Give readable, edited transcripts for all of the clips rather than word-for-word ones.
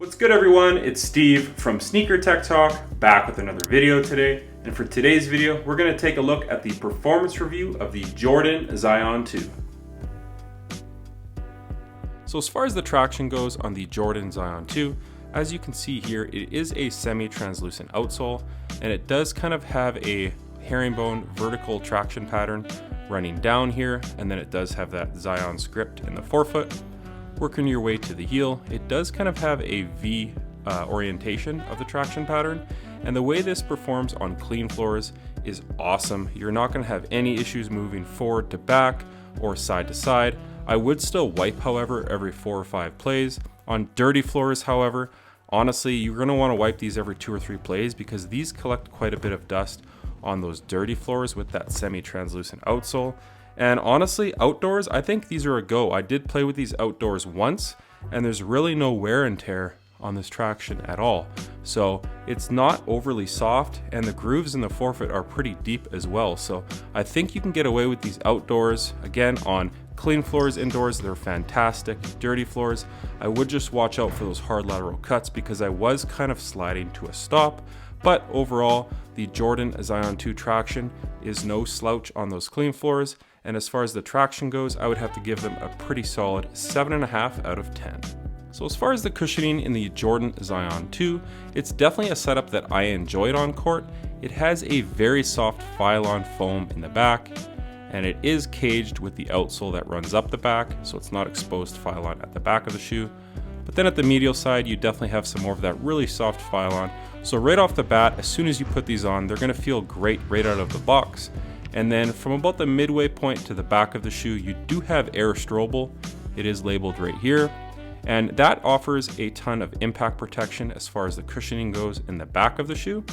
What's good everyone, it's Steve from Sneaker Tech Talk, back with another video today. And for today's video, we're going to take a look at the performance review of the Jordan Zion 2. So as far as the traction goes on the Jordan Zion 2, as you can see here, it is a semi-translucent outsole, and it does kind of have a herringbone vertical traction pattern running down here, and then it does have that Zion script in the forefoot. Working your way to the heel, it does kind of have a V orientation of the traction pattern, and the way this performs on clean floors is awesome. You're not going to have any issues moving forward to back or side to side. I would still wipe, however, every 4 or 5 plays. On dirty floors, however, honestly, you're going to want to wipe these every 2 or 3 plays because these collect quite a bit of dust on those dirty floors with that semi-translucent outsole. And honestly, outdoors, I think these are a go. I did play with these outdoors once, and there's really no wear and tear on this traction at all. So it's not overly soft, and the grooves in the forefoot are pretty deep as well. So I think you can get away with these outdoors. Again, on clean floors indoors, they're fantastic. Dirty floors, I would just watch out for those hard lateral cuts because I was kind of sliding to a stop. But overall, the Jordan Zion 2 traction is no slouch on those clean floors. And as far as the traction goes, I would have to give them a pretty solid 7.5 out of 10. So as far as the cushioning in the Jordan Zion 2, it's definitely a setup that I enjoyed on court. It has a very soft Phylon foam in the back, and it is caged with the outsole that runs up the back, so it's not exposed Phylon at the back of the shoe. But then at the medial side, you definitely have some more of that really soft Phylon. So right off the bat, as soon as you put these on, they're gonna feel great right out of the box. And then from about the midway point to the back of the shoe, you do have air strobel. It is labeled right here. And that offers a ton of impact protection as far as the cushioning goes in the back of the shoe.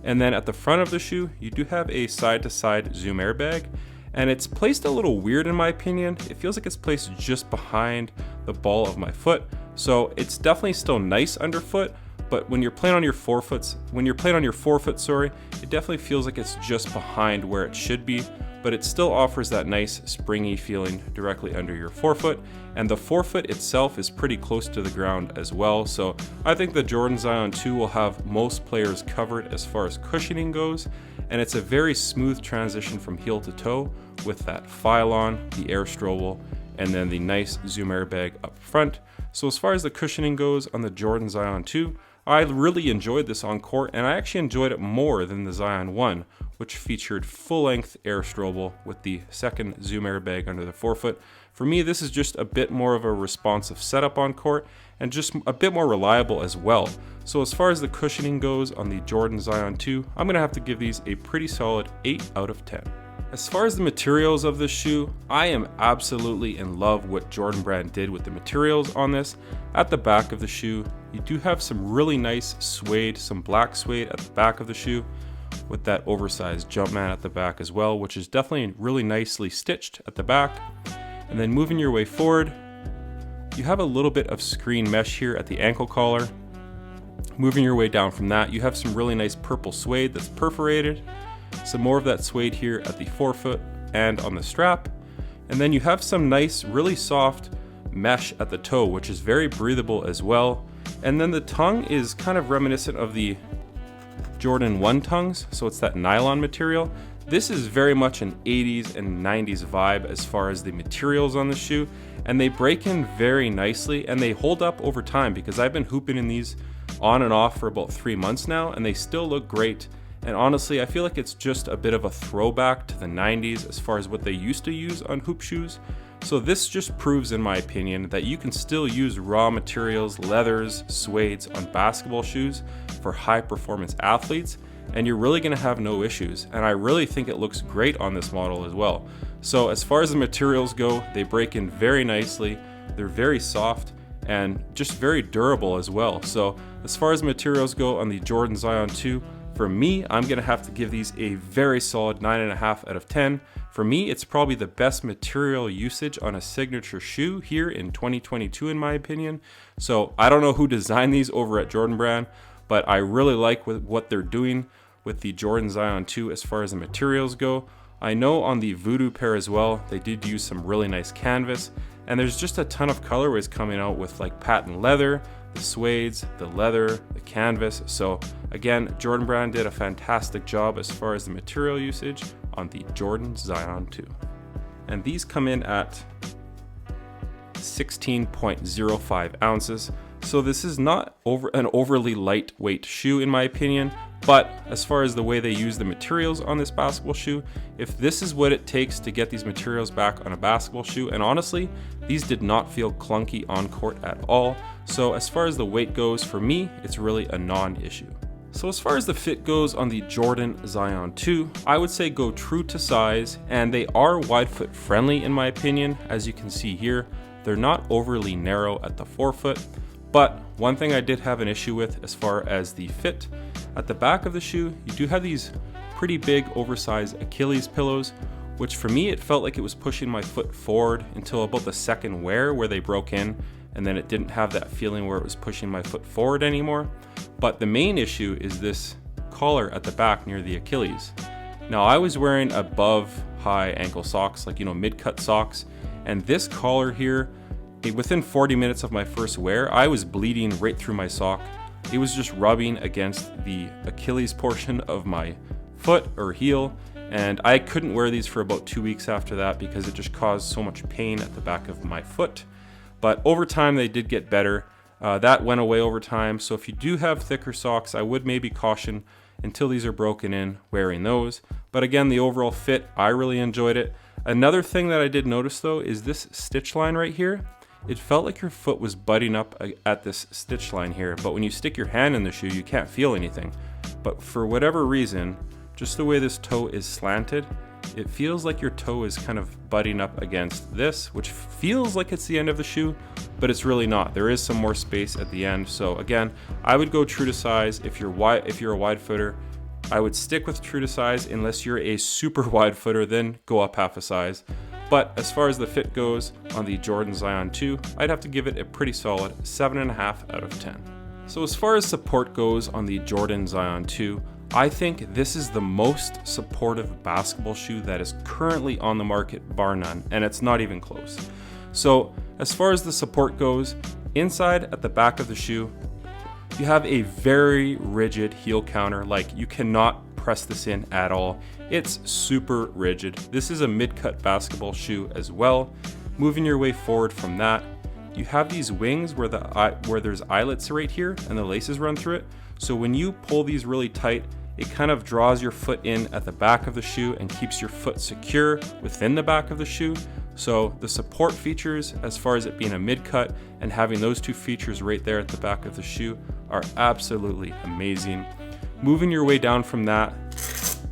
And then at the front of the shoe, you do have a side-to-side zoom airbag. And it's placed a little weird in my opinion. It feels like it's placed just behind the ball of my foot. So it's definitely still nice underfoot, but when you're playing on your forefoot, it definitely feels like it's just behind where it should be, but it still offers that nice springy feeling directly under your forefoot. And the forefoot itself is pretty close to the ground as well. So I think the Jordan Zion 2 will have most players covered as far as cushioning goes. And it's a very smooth transition from heel to toe with that Phylon, the air strobel, and then the nice zoom airbag up front. So as far as the cushioning goes on the Jordan Zion 2, I really enjoyed this on court, and I actually enjoyed it more than the Zion 1, which featured full-length air strobel with the second zoom airbag under the forefoot. For me, this is just a bit more of a responsive setup on court, and just a bit more reliable as well. So as far as the cushioning goes on the Jordan Zion 2, I'm going to have to give these a pretty solid 8 out of 10. As far as the materials of this shoe, I am absolutely in love with what Jordan Brand did with the materials on this. At the back of the shoe, you do have some really nice suede, some black suede at the back of the shoe with that oversized Jumpman at the back as well, which is definitely really nicely stitched at the back. And then moving your way forward, you have a little bit of screen mesh here at the ankle collar. Moving your way down from that, you have some really nice purple suede that's perforated. Some more of that suede here at the forefoot and on the strap. And then you have some nice, really soft mesh at the toe, which is very breathable as well. And then the tongue is kind of reminiscent of the Jordan 1 tongues, so it's that nylon material. This is very much an 80s and 90s vibe as far as the materials on the shoe, and they break in very nicely and they hold up over time because I've been hooping in these on and off for about 3 months now, and they still look great. And honestly, I feel like it's just a bit of a throwback to the 90s as far as what they used to use on hoop shoes. So this just proves, in my opinion, that you can still use raw materials, leathers, suedes on basketball shoes for high performance athletes, and you're really going to have no issues. And I really think it looks great on this model as well. So as far as the materials go, they break in very nicely. They're very soft and just very durable as well. So as far as materials go on the Jordan Zion 2, for me, I'm going to have to give these a very solid 9.5 out of 10. For me, it's probably the best material usage on a signature shoe here in 2022, in my opinion. So I don't know who designed these over at Jordan Brand, but I really like what they're doing with the Jordan Zion 2 as far as the materials go. I know on the Voodoo pair as well, they did use some really nice canvas, and there's just a ton of colorways coming out with like patent leather, the suedes, the leather, the canvas. So again, Jordan Brand did a fantastic job as far as the material usage on the Jordan Zion 2. And these come in at 16.05 ounces. So this is not an overly lightweight shoe in my opinion, but as far as the way they use the materials on this basketball shoe, if this is what it takes to get these materials back on a basketball shoe, and honestly, these did not feel clunky on court at all. So as far as the weight goes, for me, it's really a non-issue. So as far as the fit goes on the Jordan Zion 2, I would say go true to size, and they are wide foot friendly in my opinion. As you can see here, they're not overly narrow at the forefoot. But one thing I did have an issue with as far as the fit, at the back of the shoe, you do have these pretty big oversized Achilles pillows, which for me, it felt like it was pushing my foot forward until about the second wear where they broke in, and then it didn't have that feeling where it was pushing my foot forward anymore. But the main issue is this collar at the back near the Achilles. Now I was wearing above high ankle socks, like, mid-cut socks, and this collar here, within 40 minutes of my first wear, I was bleeding right through my sock. It was just rubbing against the Achilles portion of my foot or heel, and I couldn't wear these for about 2 weeks after that because it just caused so much pain at the back of my foot. But over time, they did get better. That went away over time, so if you do have thicker socks, I would maybe caution until these are broken in wearing those. But again, the overall fit, I really enjoyed it. Another thing that I did notice though is this stitch line right here. It felt like your foot was butting up at this stitch line here, but when you stick your hand in the shoe, you can't feel anything. But for whatever reason, just the way this toe is slanted, it feels like your toe is kind of butting up against this, which feels like it's the end of the shoe, but it's really not. There is some more space at the end. So again, I would go true to size. If you're a wide footer, I would stick with true to size. Unless you're a super wide footer, then go up half a size. But as far as the fit goes on the Jordan Zion 2, I'd have to give it a pretty solid 7.5 out of 10. So as far as support goes on the Jordan Zion 2, I think this is the most supportive basketball shoe that is currently on the market, bar none, and it's not even close. So as far as the support goes, inside at the back of the shoe, you have a very rigid heel counter. Like, you cannot press this in at all. It's super rigid. This is a mid-cut basketball shoe as well. Moving your way forward from that, you have these wings where there's eyelets right here and the laces run through it. So when you pull these really tight, it kind of draws your foot in at the back of the shoe and keeps your foot secure within the back of the shoe. So the support features, as far as it being a mid-cut and having those two features right there at the back of the shoe, are absolutely amazing. Moving your way down from that,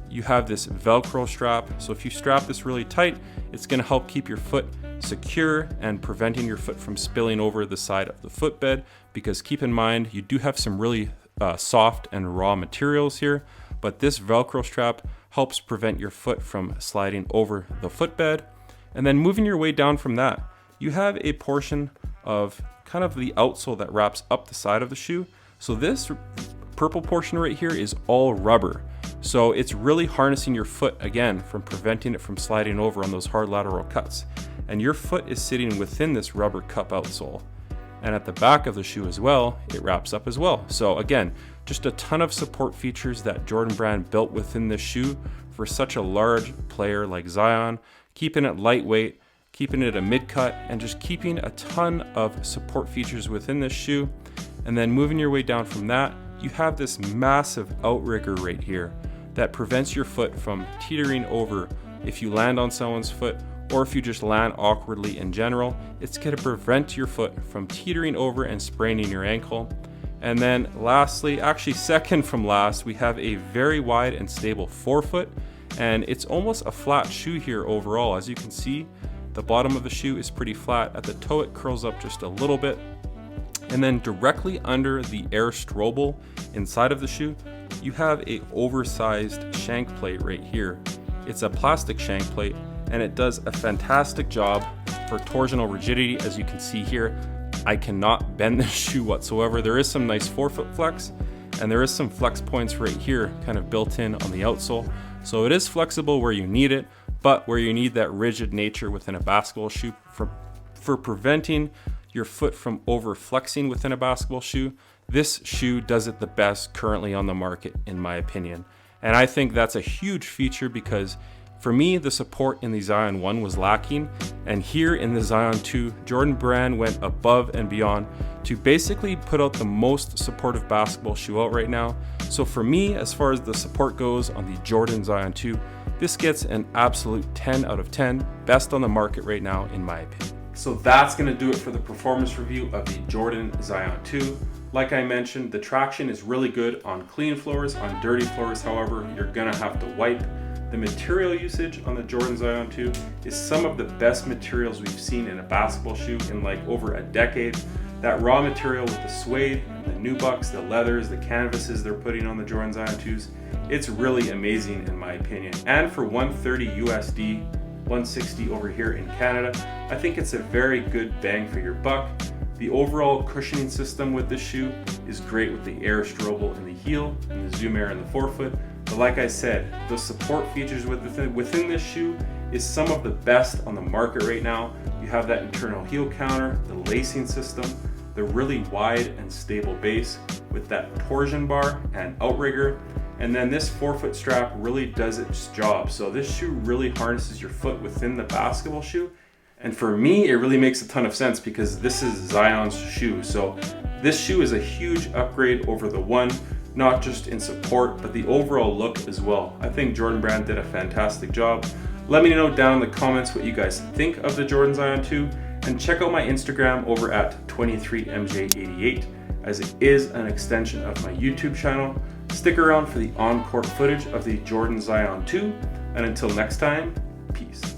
you have this Velcro strap. So if you strap this really tight, it's going to help keep your foot secure and preventing your foot from spilling over the side of the footbed, because keep in mind, you do have some really soft and raw materials here, but this Velcro strap helps prevent your foot from sliding over the footbed. And then moving your way down from that, you have a portion of kind of the outsole that wraps up the side of the shoe. So this purple portion right here is all rubber. So it's really harnessing your foot again from preventing it from sliding over on those hard lateral cuts. And your foot is sitting within this rubber cup outsole. And at the back of the shoe as well, it wraps up as well. So again, just a ton of support features that Jordan Brand built within this shoe for such a large player like Zion, keeping it lightweight, keeping it a mid-cut, and just keeping a ton of support features within this shoe. And then moving your way down from that, you have this massive outrigger right here that prevents your foot from teetering over if you land on someone's foot, or if you just land awkwardly in general. It's going to prevent your foot from teetering over and spraining your ankle. And then lastly, actually second from last, we have a very wide and stable forefoot, and it's almost a flat shoe here overall. As you can see, the bottom of the shoe is pretty flat. At the toe, it curls up just a little bit. And then directly under the air strobel inside of the shoe, you have a oversized shank plate right here. It's a plastic shank plate, and it does a fantastic job for torsional rigidity. As you can see here, I cannot bend this shoe whatsoever. There is some nice forefoot flex, and there is some flex points right here kind of built in on the outsole. So it is flexible where you need it, but where you need that rigid nature within a basketball shoe for preventing your foot from over flexing within a basketball shoe, this shoe does it the best currently on the market, in my opinion. And I think that's a huge feature because for me, the support in the Zion 1 was lacking, and here in the Zion 2, Jordan Brand went above and beyond to basically put out the most supportive basketball shoe out right now. So for me, as far as the support goes on the Jordan Zion 2, this gets an absolute 10 out of 10, best on the market right now in my opinion. So that's going to do it for the performance review of the Jordan Zion 2. Like I mentioned, the traction is really good on clean floors. On dirty floors, however, you're going to have to wipe. The material usage on the Jordan Zion 2 is some of the best materials we've seen in a basketball shoe in like over a decade. That raw material with the suede, the nubucks, the leathers, the canvases they're putting on the Jordan Zion 2s, it's really amazing in my opinion. And for $130 USD, 160 over here in Canada, I think it's a very good bang for your buck. The overall cushioning system with this shoe is great with the air strobel in the heel and the zoom air in the forefoot. But like I said, the support features within this shoe is some of the best on the market right now. You have that internal heel counter, the lacing system, the really wide and stable base with that torsion bar and outrigger. And then this forefoot strap really does its job. So this shoe really harnesses your foot within the basketball shoe. And for me, it really makes a ton of sense because this is Zion's shoe. So this shoe is a huge upgrade over the one, not just in support, but the overall look as well. I think Jordan Brand did a fantastic job. Let me know down in the comments what you guys think of the Jordan Zion 2, and check out my Instagram over at 23MJ88, as it is an extension of my YouTube channel. Stick around for the on-court footage of the Jordan Zion 2, and until next time, peace.